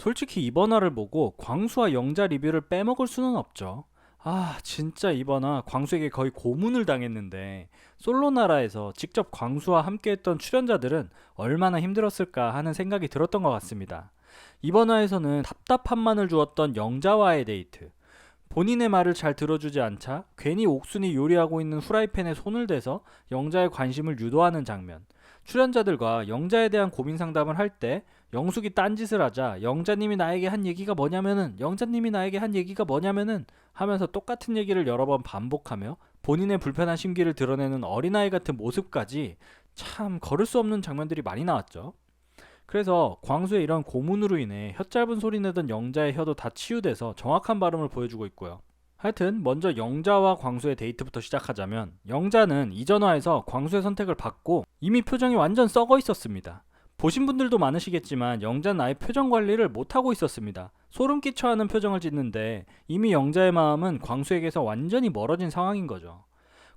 솔직히 이번화를 보고 광수와 영자 리뷰를 빼먹을 수는 없죠. 진짜 이번화 광수에게 거의 고문을 당했는데 솔로나라에서 직접 광수와 함께했던 출연자들은 얼마나 힘들었을까 하는 생각이 들었던 것 같습니다. 이번화에서는 답답함만을 주었던 영자와의 데이트, 본인의 말을 잘 들어주지 않자 괜히 옥순이 요리하고 있는 후라이팬에 손을 대서 영자의 관심을 유도하는 장면, 출연자들과 영자에 대한 고민 상담을 할 때 영숙이 딴짓을 하자 영자님이 나에게 한 얘기가 뭐냐면은 영자님이 나에게 한 얘기가 뭐냐면은 하면서 똑같은 얘기를 여러 번 반복하며 본인의 불편한 심기를 드러내는 어린아이 같은 모습까지 참 걸을 수 없는 장면들이 많이 나왔죠. 그래서 광수의 이런 고문으로 인해 혀 짧은 소리 내던 영자의 혀도 다 치유돼서 정확한 발음을 보여주고 있고요. 하여튼 먼저 영자와 광수의 데이트부터 시작하자면, 영자는 이전화에서 광수의 선택을 받고 이미 표정이 완전 썩어 있었습니다. 보신 분들도 많으시겠지만 영자는 아예 표정 관리를 못하고 있었습니다. 소름 끼쳐 하는 표정을 짓는데 이미 영자의 마음은 광수에게서 완전히 멀어진 상황인 거죠.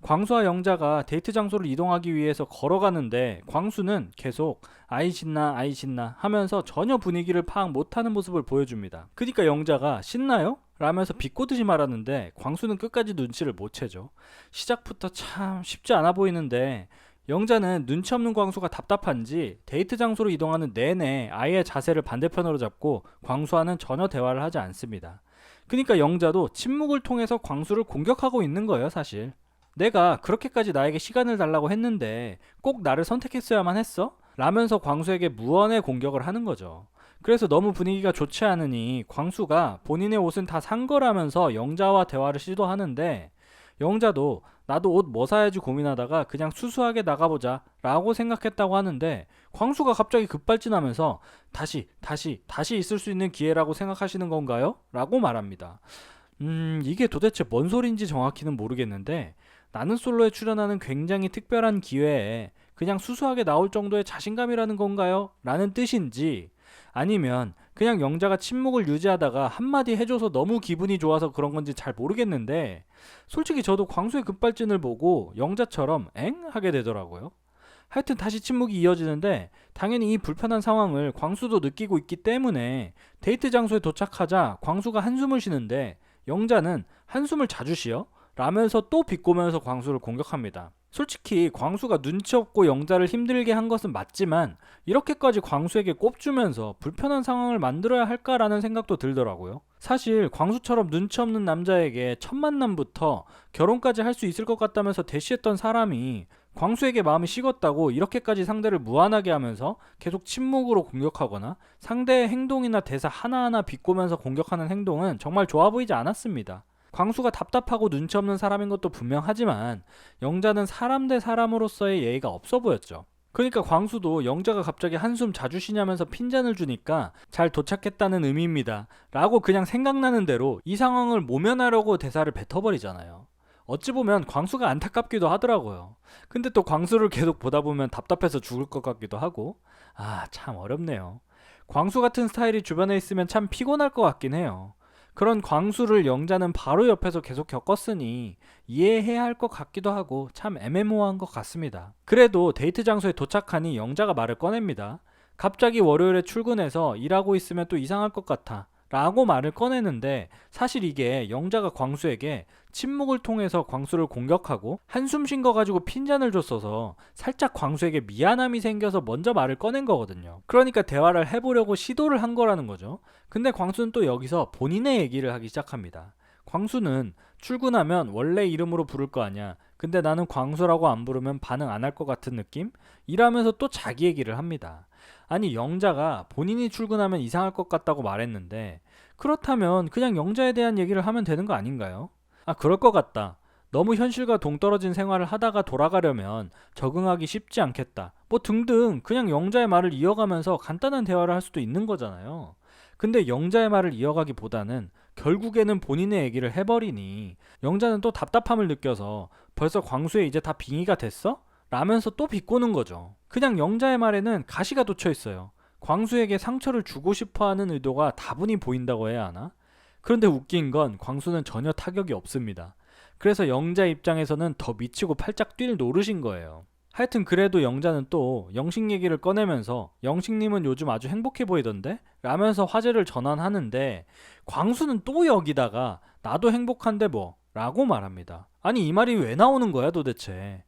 광수와 영자가 데이트 장소를 이동하기 위해서 걸어가는데 광수는 계속 아이 신나 아이 신나 하면서 전혀 분위기를 파악 못하는 모습을 보여줍니다. 그러니까 영자가 신나요? 라면서 비꼬듯이 말하는데 광수는 끝까지 눈치를 못 채죠. 시작부터 참 쉽지 않아 보이는데 영자는 눈치 없는 광수가 답답한지 데이트 장소로 이동하는 내내 아이의 자세를 반대편으로 잡고 광수와는 전혀 대화를 하지 않습니다. 그러니까 영자도 침묵을 통해서 광수를 공격하고 있는 거예요, 사실. 내가 그렇게까지 나에게 시간을 달라고 했는데 꼭 나를 선택했어야만 했어? 라면서 광수에게 무언의 공격을 하는 거죠. 그래서 너무 분위기가 좋지 않으니 광수가 본인의 옷은 다 산 거라면서 영자와 대화를 시도하는데, 영자도 나도 옷 뭐 사야지 고민하다가 그냥 수수하게 나가보자 라고 생각했다고 하는데, 광수가 갑자기 급발진하면서 다시 있을 수 있는 기회라고 생각하시는 건가요? 라고 말합니다. 이게 도대체 뭔 소린지 정확히는 모르겠는데, 나는 솔로에 출연하는 굉장히 특별한 기회에 그냥 수수하게 나올 정도의 자신감이라는 건가요? 라는 뜻인지, 아니면 그냥 영자가 침묵을 유지하다가 한마디 해줘서 너무 기분이 좋아서 그런 건지 잘 모르겠는데, 솔직히 저도 광수의 급발진을 보고 영자처럼 엥? 하게 되더라고요. 하여튼 다시 침묵이 이어지는데, 당연히 이 불편한 상황을 광수도 느끼고 있기 때문에 데이트 장소에 도착하자 광수가 한숨을 쉬는데 영자는 한숨을 자주 쉬어? 라면서 또 비꼬면서 광수를 공격합니다. 솔직히 광수가 눈치 없고 영자를 힘들게 한 것은 맞지만 이렇게까지 광수에게 꼽주면서 불편한 상황을 만들어야 할까라는 생각도 들더라고요. 사실 광수처럼 눈치 없는 남자에게 첫 만남부터 결혼까지 할 수 있을 것 같다면서 대시했던 사람이 광수에게 마음이 식었다고 이렇게까지 상대를 무안하게 하면서 계속 침묵으로 공격하거나 상대의 행동이나 대사 하나하나 비꼬면서 공격하는 행동은 정말 좋아 보이지 않았습니다. 광수가 답답하고 눈치 없는 사람인 것도 분명하지만 영자는 사람 대 사람으로서의 예의가 없어 보였죠. 그러니까 광수도 영자가 갑자기 한숨 자주 쉬냐면서 핀잔을 주니까 잘 도착했다는 의미입니다 라고 그냥 생각나는 대로 이 상황을 모면하려고 대사를 뱉어버리잖아요. 어찌 보면 광수가 안타깝기도 하더라고요. 근데 또 광수를 계속 보다 보면 답답해서 죽을 것 같기도 하고, 참 어렵네요. 광수 같은 스타일이 주변에 있으면 참 피곤할 것 같긴 해요. 그런 광수를 영자는 바로 옆에서 계속 겪었으니 이해해야 할 것 같기도 하고 참 애매모호한 것 같습니다. 그래도 데이트 장소에 도착하니 영자가 말을 꺼냅니다. 갑자기 월요일에 출근해서 일하고 있으면 또 이상할 것 같아 라고 말을 꺼내는데, 사실 이게 영자가 광수에게 침묵을 통해서 광수를 공격하고 한숨 쉰 거 가지고 핀잔을 줬어서 살짝 광수에게 미안함이 생겨서 먼저 말을 꺼낸 거거든요. 그러니까 대화를 해보려고 시도를 한 거라는 거죠. 근데 광수는 또 여기서 본인의 얘기를 하기 시작합니다. 광수는 출근하면 원래 이름으로 부를 거 아니야. 근데 나는 광수라고 안 부르면 반응 안 할 것 같은 느낌? 이라면서 또 자기 얘기를 합니다. 아니, 영자가 본인이 출근하면 이상할 것 같다고 말했는데 그렇다면 그냥 영자에 대한 얘기를 하면 되는 거 아닌가요? 그럴 것 같다. 너무 현실과 동떨어진 생활을 하다가 돌아가려면 적응하기 쉽지 않겠다. 뭐 등등 그냥 영자의 말을 이어가면서 간단한 대화를 할 수도 있는 거잖아요. 근데 영자의 말을 이어가기보다는 결국에는 본인의 얘기를 해버리니 영자는 또 답답함을 느껴서 벌써 광수에 이제 다 빙의가 됐어? 라면서 또 비꼬는 거죠. 그냥 영자의 말에는 가시가 돋쳐 있어요. 광수에게 상처를 주고 싶어하는 의도가 다분히 보인다고 해야 하나? 그런데 웃긴 건 광수는 전혀 타격이 없습니다. 그래서 영자 입장에서는 더 미치고 팔짝 뛸 노릇인 거예요. 하여튼 그래도 영자는 또 영식 얘기를 꺼내면서 영식님은 요즘 아주 행복해 보이던데? 라면서 화제를 전환하는데 광수는 또 여기다가 나도 행복한데 뭐? 라고 말합니다. 아니 이 말이 왜 나오는 거야 도대체?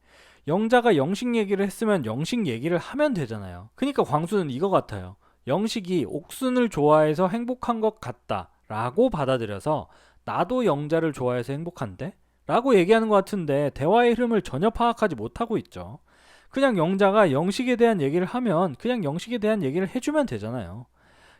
영자가 영식 얘기를 했으면 영식 얘기를 하면 되잖아요. 그러니까 광수는 이거 같아요. 영식이 옥순을 좋아해서 행복한 것 같다 라고 받아들여서 나도 영자를 좋아해서 행복한데? 라고 얘기하는 것 같은데 대화의 흐름을 전혀 파악하지 못하고 있죠. 그냥 영자가 영식에 대한 얘기를 하면 그냥 영식에 대한 얘기를 해주면 되잖아요.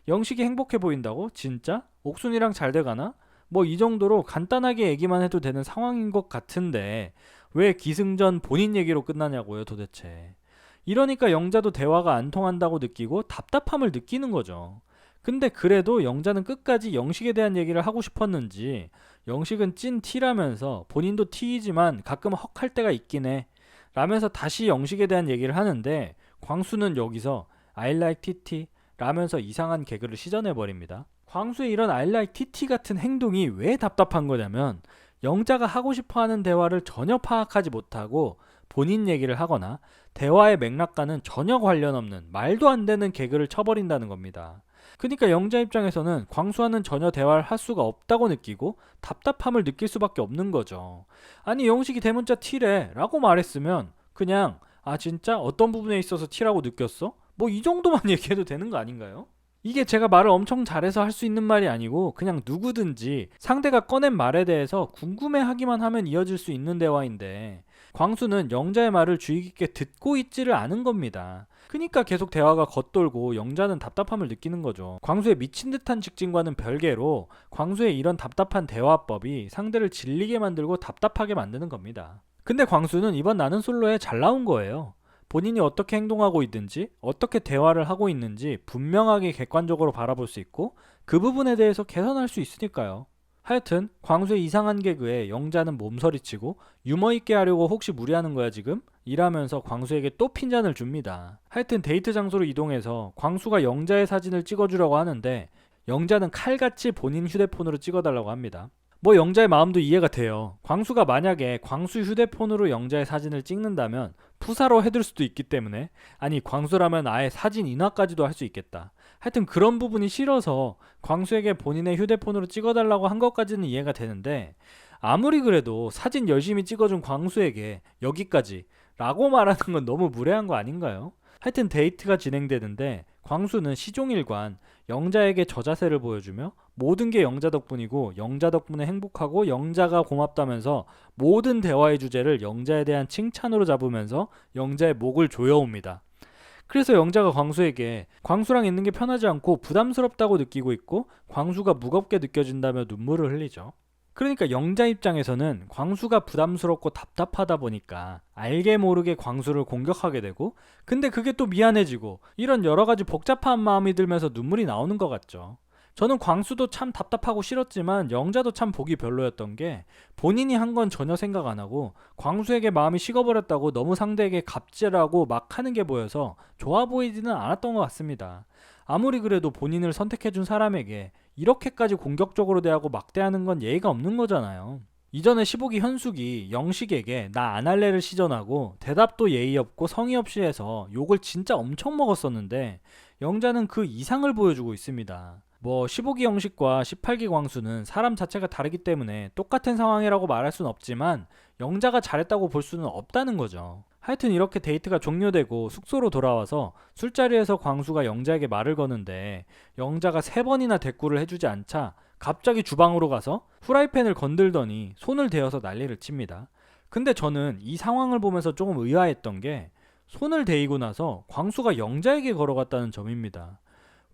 영식이 행복해 보인다고? 진짜? 옥순이랑 잘 돼가나? 뭐 이 정도로 간단하게 얘기만 해도 되는 상황인 것 같은데 왜 기승전 본인 얘기로 끝나냐고요 도대체. 이러니까 영자도 대화가 안 통한다고 느끼고 답답함을 느끼는 거죠. 근데 그래도 영자는 끝까지 영식에 대한 얘기를 하고 싶었는지 영식은 찐 T라면서 본인도 T이지만 가끔 헉할 때가 있긴 해 라면서 다시 영식에 대한 얘기를 하는데 광수는 여기서 I like TT 라면서 이상한 개그를 시전해버립니다. 광수의 이런 I like TT 같은 행동이 왜 답답한 거냐면 영자가 하고 싶어하는 대화를 전혀 파악하지 못하고 본인 얘기를 하거나 대화의 맥락과는 전혀 관련 없는 말도 안 되는 개그를 쳐버린다는 겁니다. 그러니까 영자 입장에서는 광수와는 전혀 대화를 할 수가 없다고 느끼고 답답함을 느낄 수밖에 없는 거죠. 아니 영식이 대문자 T래 라고 말했으면 그냥 아 진짜 어떤 부분에 있어서 T라고 느꼈어? 뭐 이 정도만 얘기해도 되는 거 아닌가요? 이게 제가 말을 엄청 잘해서 할 수 있는 말이 아니고 그냥 누구든지 상대가 꺼낸 말에 대해서 궁금해하기만 하면 이어질 수 있는 대화인데 광수는 영자의 말을 주의 깊게 듣고 있지를 않은 겁니다. 그러니까 계속 대화가 겉돌고 영자는 답답함을 느끼는 거죠. 광수의 미친 듯한 직진과는 별개로 광수의 이런 답답한 대화법이 상대를 질리게 만들고 답답하게 만드는 겁니다. 근데 광수는 이번 나는 솔로에 잘 나온 거예요. 본인이 어떻게 행동하고 있든지 어떻게 대화를 하고 있는지 분명하게 객관적으로 바라볼 수 있고 그 부분에 대해서 개선할 수 있으니까요. 하여튼 광수의 이상한 개그에 영자는 몸서리치고 유머있게 하려고 혹시 무리하는 거야 지금? 이라면서 광수에게 또 핀잔을 줍니다. 하여튼 데이트 장소로 이동해서 광수가 영자의 사진을 찍어주려고 하는데 영자는 칼같이 본인 휴대폰으로 찍어달라고 합니다. 뭐 영자의 마음도 이해가 돼요. 광수가 만약에 광수 휴대폰으로 영자의 사진을 찍는다면 푸사로 해둘 수도 있기 때문에 아니 광수라면 아예 사진 인화까지도 할 수 있겠다. 하여튼 그런 부분이 싫어서 광수에게 본인의 휴대폰으로 찍어달라고 한 것까지는 이해가 되는데 아무리 그래도 사진 열심히 찍어준 광수에게 여기까지 라고 말하는 건 너무 무례한 거 아닌가요? 하여튼 데이트가 진행되는데 광수는 시종일관 영자에게 저자세를 보여주며 모든 게 영자 덕분이고 영자 덕분에 행복하고 영자가 고맙다면서 모든 대화의 주제를 영자에 대한 칭찬으로 잡으면서 영자의 목을 조여옵니다. 그래서 영자가 광수에게 광수랑 있는 게 편하지 않고 부담스럽다고 느끼고 있고 광수가 무겁게 느껴진다며 눈물을 흘리죠. 그러니까 영자 입장에서는 광수가 부담스럽고 답답하다 보니까 알게 모르게 광수를 공격하게 되고 근데 그게 또 미안해지고 이런 여러 가지 복잡한 마음이 들면서 눈물이 나오는 것 같죠. 저는 광수도 참 답답하고 싫었지만 영자도 참 보기 별로였던 게 본인이 한 건 전혀 생각 안 하고 광수에게 마음이 식어버렸다고 너무 상대에게 갑질하고 막 하는 게 보여서 좋아 보이지는 않았던 것 같습니다. 아무리 그래도 본인을 선택해준 사람에게 이렇게까지 공격적으로 대하고 막대하는 건 예의가 없는 거잖아요. 이전에 15기 현숙이 영식에게 나 안 할래를 시전하고 대답도 예의 없고 성의 없이 해서 욕을 진짜 엄청 먹었었는데 영자는 그 이상을 보여주고 있습니다. 뭐 15기 영식과 18기 광수는 사람 자체가 다르기 때문에 똑같은 상황이라고 말할 수는 없지만 영자가 잘했다고 볼 수는 없다는 거죠. 하여튼 이렇게 데이트가 종료되고 숙소로 돌아와서 술자리에서 광수가 영자에게 말을 거는데 영자가 3번이나 대꾸를 해주지 않자 갑자기 주방으로 가서 후라이팬을 건들더니 손을 대어서 난리를 칩니다. 근데 저는 이 상황을 보면서 조금 의아했던 게 손을 대이고 나서 광수가 영자에게 걸어갔다는 점입니다.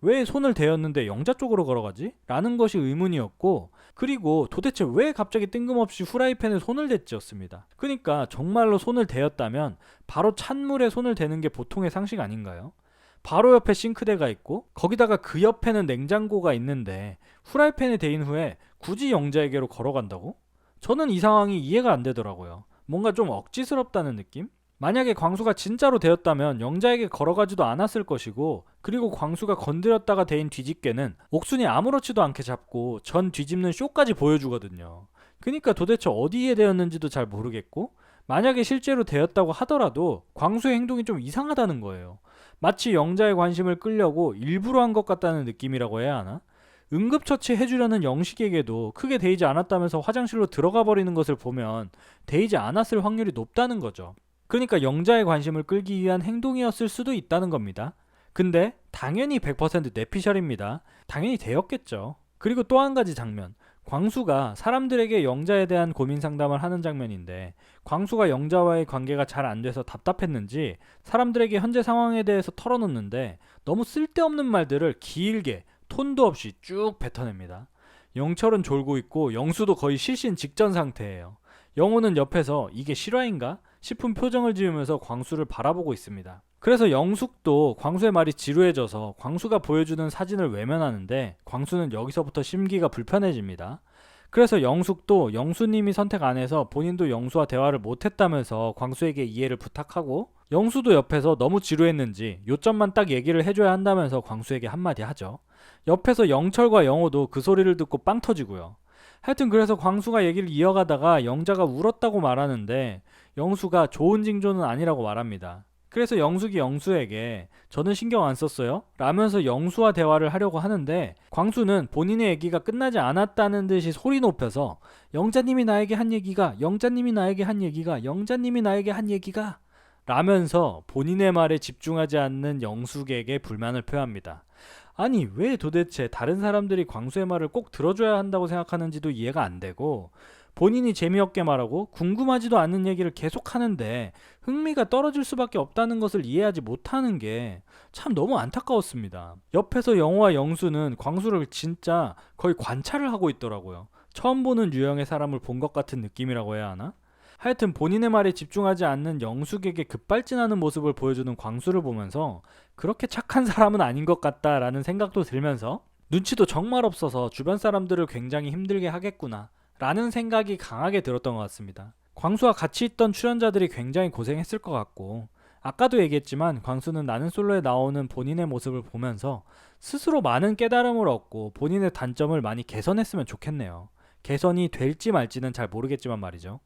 왜 손을 대었는데 영자 쪽으로 걸어가지? 라는 것이 의문이었고 그리고 도대체 왜 갑자기 뜬금없이 후라이팬에 손을 댔지였습니다. 그러니까 정말로 손을 대었다면 바로 찬물에 손을 대는 게 보통의 상식 아닌가요? 바로 옆에 싱크대가 있고 거기다가 그 옆에는 냉장고가 있는데 후라이팬에 대인 후에 굳이 영자에게로 걸어간다고? 저는 이 상황이 이해가 안 되더라고요. 뭔가 좀 억지스럽다는 느낌? 만약에 광수가 진짜로 되었다면 영자에게 걸어가지도 않았을 것이고 그리고 광수가 건드렸다가 대인 뒤집개는 옥순이 아무렇지도 않게 잡고 전 뒤집는 쇼까지 보여주거든요. 그러니까 도대체 어디에 대었는지도 잘 모르겠고 만약에 실제로 되었다고 하더라도 광수의 행동이 좀 이상하다는 거예요. 마치 영자의 관심을 끌려고 일부러 한 것 같다는 느낌이라고 해야 하나? 응급처치 해주려는 영식에게도 크게 데이지 않았다면서 화장실로 들어가 버리는 것을 보면 데이지 않았을 확률이 높다는 거죠. 그러니까 영자의 관심을 끌기 위한 행동이었을 수도 있다는 겁니다. 근데 당연히 100% 뇌피셜입니다. 당연히 되었겠죠. 그리고 또 한 가지 장면. 광수가 사람들에게 영자에 대한 고민 상담을 하는 장면인데, 광수가 영자와의 관계가 잘 안 돼서 답답했는지 사람들에게 현재 상황에 대해서 털어놓는데 너무 쓸데없는 말들을 길게 톤도 없이 쭉 뱉어냅니다. 영철은 졸고 있고 영수도 거의 실신 직전 상태예요. 영호는 옆에서 이게 실화인가 싶은 표정을 지으면서 광수를 바라보고 있습니다. 그래서 영숙도 광수의 말이 지루해져서 광수가 보여주는 사진을 외면하는데, 광수는 여기서부터 심기가 불편해집니다. 그래서 영숙도 영수님이 선택 안 해서 본인도 영수와 대화를 못했다면서 광수에게 이해를 부탁하고, 영수도 옆에서 너무 지루했는지 요점만 딱 얘기를 해줘야 한다면서 광수에게 한마디 하죠. 옆에서 영철과 영호도 그 소리를 듣고 빵 터지고요. 하여튼 그래서 광수가 얘기를 이어가다가 영자가 울었다고 말하는데, 영수가 좋은 징조는 아니라고 말합니다. 그래서 영숙이 영수에게 저는 신경 안 썼어요? 라면서 영수와 대화를 하려고 하는데, 광수는 본인의 얘기가 끝나지 않았다는 듯이 소리 높여서 영자님이 나에게 한 얘기가, 영자님이 나에게 한 얘기가, 영자님이 나에게 한 얘기가 라면서 본인의 말에 집중하지 않는 영숙에게 불만을 표합니다. 아니, 왜 도대체 다른 사람들이 광수의 말을 꼭 들어줘야 한다고 생각하는지도 이해가 안 되고, 본인이 재미없게 말하고 궁금하지도 않는 얘기를 계속 하는데 흥미가 떨어질 수밖에 없다는 것을 이해하지 못하는 게 참 너무 안타까웠습니다. 옆에서 영호와 영수는 광수를 진짜 거의 관찰을 하고 있더라고요. 처음 보는 유형의 사람을 본 것 같은 느낌이라고 해야 하나? 하여튼 본인의 말에 집중하지 않는 영숙에게 급발진하는 모습을 보여주는 광수를 보면서 그렇게 착한 사람은 아닌 것 같다라는 생각도 들면서, 눈치도 정말 없어서 주변 사람들을 굉장히 힘들게 하겠구나 라는 생각이 강하게 들었던 것 같습니다. 광수와 같이 있던 출연자들이 굉장히 고생했을 것 같고, 아까도 얘기했지만 광수는 나는 솔로에 나오는 본인의 모습을 보면서 스스로 많은 깨달음을 얻고 본인의 단점을 많이 개선했으면 좋겠네요. 개선이 될지 말지는 잘 모르겠지만 말이죠.